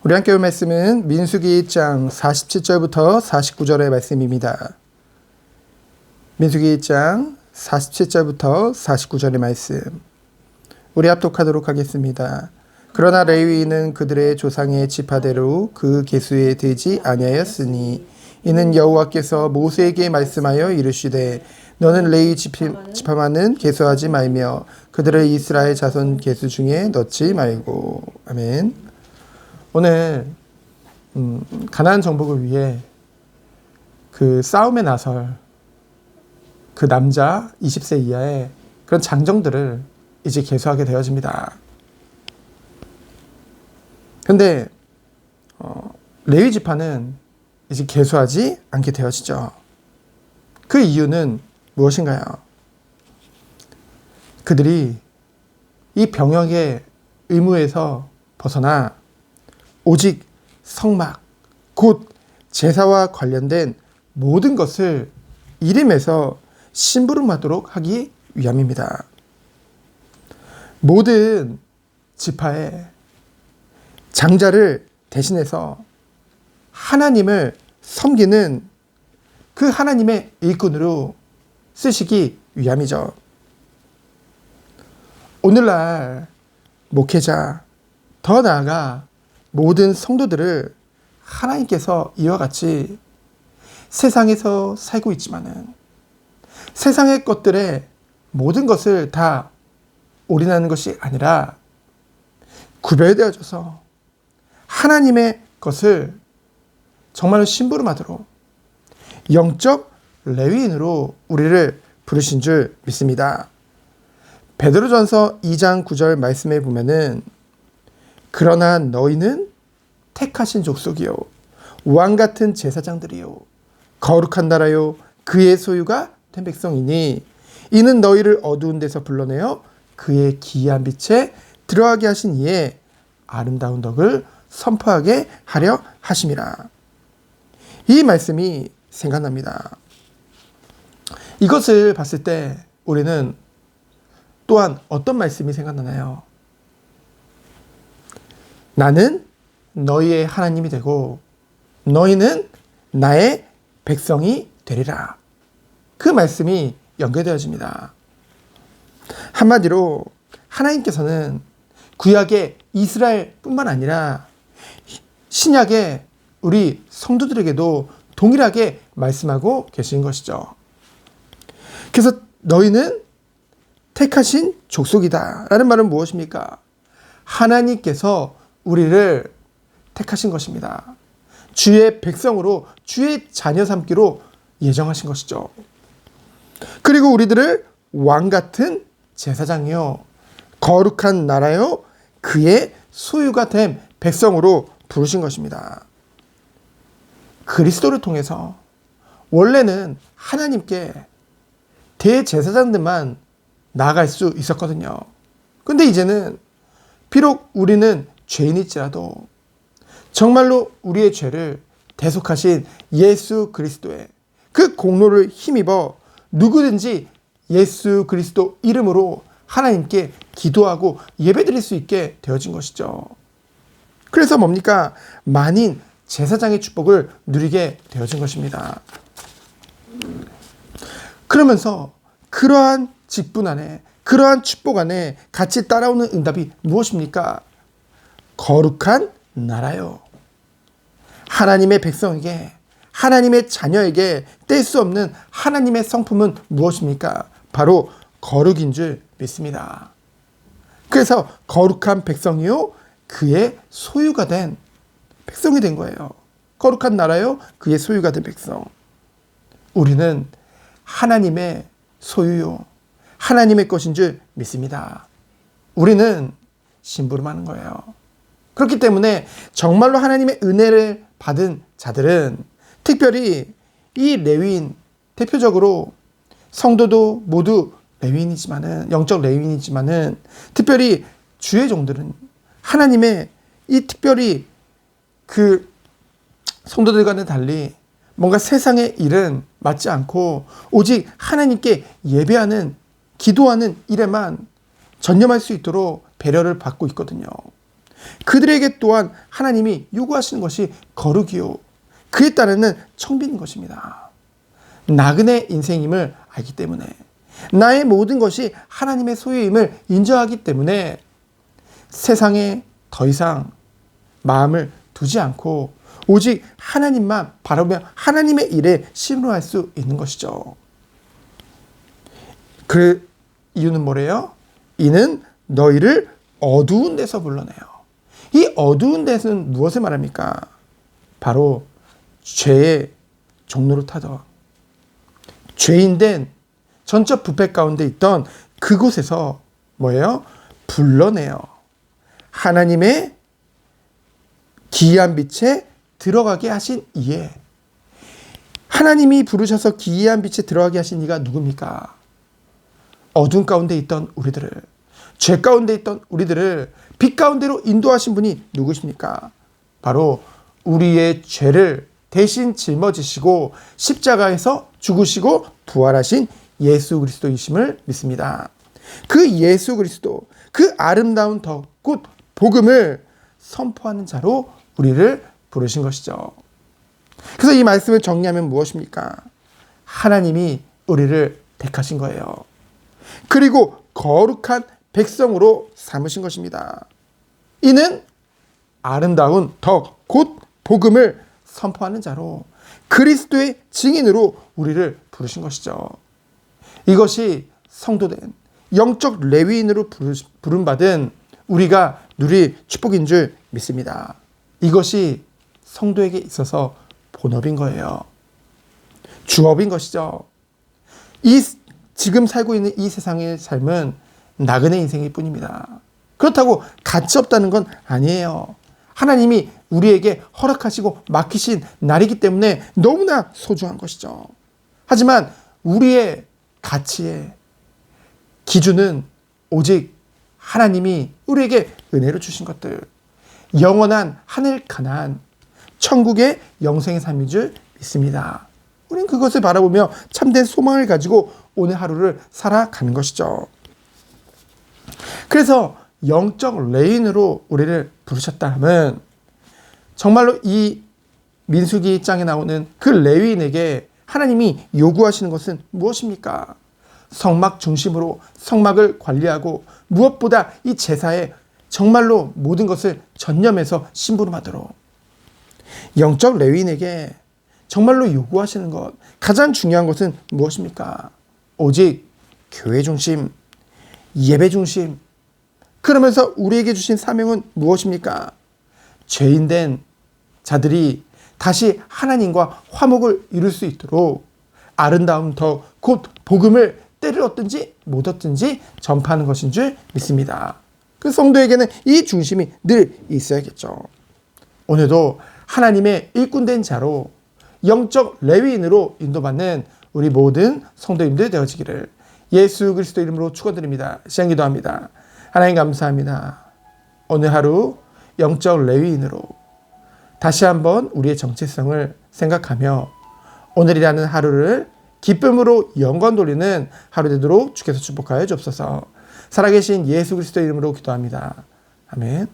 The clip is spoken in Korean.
우리 함께 볼 말씀은 민수기 1장 47절부터 49절의 말씀입니다. 민수기 1장 47절부터 49절의 말씀. 우리 합독하도록 하겠습니다. 그러나 레위인은 그들의 조상의 지파대로 그 계수에 들지 아니하였으니 이는 여호와께서 모세에게 말씀하여 이르시되 너는 레위 지파만은 계수하지 말며 그들을 이스라엘 자손 계수 중에 넣지 말고. 아멘. 오늘 가나안 정복을 위해 그 싸움에 나설 그 남자 20세 이하의 그런 장정들을 이제 계수하게 되어집니다. 근데 레위 지파는 이제 계수하지 않게 되어지죠. 그 이유는 무엇인가요? 그들이 이 병역의 의무에서 벗어나 오직 성막, 곧 제사와 관련된 모든 것을 이름에서 심부름하도록 하기 위함입니다. 모든 지파의 장자를 대신해서 하나님을 섬기는 그 하나님의 일꾼으로 쓰시기 위함이죠. 오늘날 목회자, 더 나아가 모든 성도들을 하나님께서 이와 같이 세상에서 살고 있지만은 세상의 것들에 모든 것을 다 올인하는 것이 아니라 구별되어져서 하나님의 것을 정말로 심부름하도록 영적 레위인으로 우리를 부르신 줄 믿습니다. 베드로전서 2장 9절 말씀에 보면은 그러나 너희는 택하신 족속이요 왕같은 제사장들이요 거룩한 나라요 그의 소유가 된 백성이니 이는 너희를 어두운 데서 불러내어 그의 기이한 빛에 들어가게 하신 이에 아름다운 덕을 선포하게 하려 하심이라. 이 말씀이 생각납니다. 이것을 봤을 때 우리는 또한 어떤 말씀이 생각나나요? 나는 너희의 하나님이 되고 너희는 나의 백성이 되리라. 그 말씀이 연결되어집니다. 한마디로 하나님께서는 구약의 이스라엘뿐만 아니라 신약의 우리 성도들에게도 동일하게 말씀하고 계신 것이죠. 그래서 너희는 택하신 족속이다 라는 말은 무엇입니까? 하나님께서 우리를 택하신 것입니다. 주의 백성으로 주의 자녀 삼기로 예정하신 것이죠. 그리고 우리들을 왕같은 제사장이요 거룩한 나라요 그의 소유가 된 백성으로 부르신 것입니다. 그리스도를 통해서 원래는 하나님께 대제사장들만 나아갈 수 있었거든요. 근데 이제는 비록 우리는 죄인일지라도 정말로 우리의 죄를 대속하신 예수 그리스도의 그 공로를 힘입어 누구든지 예수 그리스도 이름으로 하나님께 기도하고 예배드릴 수 있게 되어진 것이죠. 그래서 뭡니까? 만인 제사장의 축복을 누리게 되어진 것입니다. 그러면서 그러한 직분 안에 그러한 축복 안에 같이 따라오는 응답이 무엇입니까? 거룩한 나라요. 하나님의 백성에게 하나님의 자녀에게 뗄 수 없는 하나님의 성품은 무엇입니까? 바로 거룩인 줄 믿습니다. 그래서 거룩한 백성이요 그의 소유가 된 백성이 된 거예요. 거룩한 나라요 그의 소유가 된 백성. 우리는 하나님의 소유요 하나님의 것인 줄 믿습니다. 우리는 심부름하는 거예요. 그렇기 때문에 정말로 하나님의 은혜를 받은 자들은 특별히 이 레위인, 대표적으로 성도도 모두 레위인이지만은 영적 레위인이지만은 특별히 주의 종들은 하나님의 이 특별히 그 성도들과는 달리 뭔가 세상의 일은 맞지 않고 오직 하나님께 예배하는 기도하는 일에만 전념할 수 있도록 배려를 받고 있거든요. 그들에게 또한 하나님이 요구하시는 것이 거룩이요, 그에 따르는 청빈인 것입니다. 나그네 인생임을 알기 때문에, 나의 모든 것이 하나님의 소유임을 인정하기 때문에 세상에 더 이상 마음을 두지 않고 오직 하나님만 바라보며 하나님의 일에 심루할 수 있는 것이죠. 그 이유는 뭐래요? 이는 너희를 어두운 데서 불러내요. 이 어두운 데서는 무엇을 말합니까? 바로 죄의 종로를 타던, 죄인된 전적 부패 가운데 있던 그곳에서 뭐예요? 불러내요. 하나님의 기이한 빛에 들어가게 하신 이에, 하나님이 부르셔서 기이한 빛에 들어가게 하신 이가 누굽니까? 어둠 가운데 있던 우리들을, 죄 가운데 있던 우리들을 빛 가운데로 인도하신 분이 누구십니까? 바로 우리의 죄를 대신 짊어지시고 십자가에서 죽으시고 부활하신 예수 그리스도이심을 믿습니다. 그 예수 그리스도, 그 아름다운 덧꽃 복음을 선포하는 자로 우리를 부르신 것이죠. 그래서 이 말씀을 정리하면 무엇입니까? 하나님이 우리를 택하신 거예요. 그리고 거룩한 백성으로 삼으신 것입니다. 이는 아름다운 덧곧 복음을 선포하는 자로, 그리스도의 증인으로 우리를 부르신 것이죠. 이것이 성도된 영적 레위인으로 부름받은 우리가 누릴 축복인 줄 믿습니다. 이것이 성도에게 있어서 본업인 거예요. 주업인 것이죠. 지금 살고 있는 이 세상의 삶은 나그네 인생일 뿐입니다. 그렇다고 가치 없다는 건 아니에요. 하나님이 우리에게 허락하시고 맡기신 날이기 때문에 너무나 소중한 것이죠. 하지만 우리의 가치의 기준은 오직 하나님이 우리에게 은혜로 주신 것들, 영원한 하늘 가나안, 천국의 영생의 삶인 줄 믿습니다. 우리는 그것을 바라보며 참된 소망을 가지고 오늘 하루를 살아가는 것이죠. 그래서 영적 레인으로 우리를 부르셨다면, 정말로 이 민수기 1장에 나오는 그 레위인에게 하나님이 요구하시는 것은 무엇입니까? 성막 중심으로 성막을 관리하고 무엇보다 이 제사에 정말로 모든 것을 전념해서 심부름하도록, 영적 레위인에게 정말로 요구하시는 것, 가장 중요한 것은 무엇입니까? 오직 교회 중심, 예배 중심. 그러면서 우리에게 주신 사명은 무엇입니까? 죄인된 자들이 다시 하나님과 화목을 이룰 수 있도록 아름다운 덧곧 복음을 때를 얻든지 못 얻든지 전파하는 것인 줄 믿습니다. 그 성도에게는 이 중심이 늘 있어야겠죠. 오늘도 하나님의 일꾼된 자로 영적 레위인으로 인도받는 우리 모든 성도님들 되어지기를 예수 그리스도 이름으로 축원드립니다. 시간 기도합니다. 하나님 감사합니다. 오늘 하루 영적 레위인으로 다시 한번 우리의 정체성을 생각하며 오늘이라는 하루를 기쁨으로 영광 돌리는 하루 되도록 주께서 축복하여 주옵소서. 살아계신 예수 그리스도 이름으로 기도합니다. 아멘.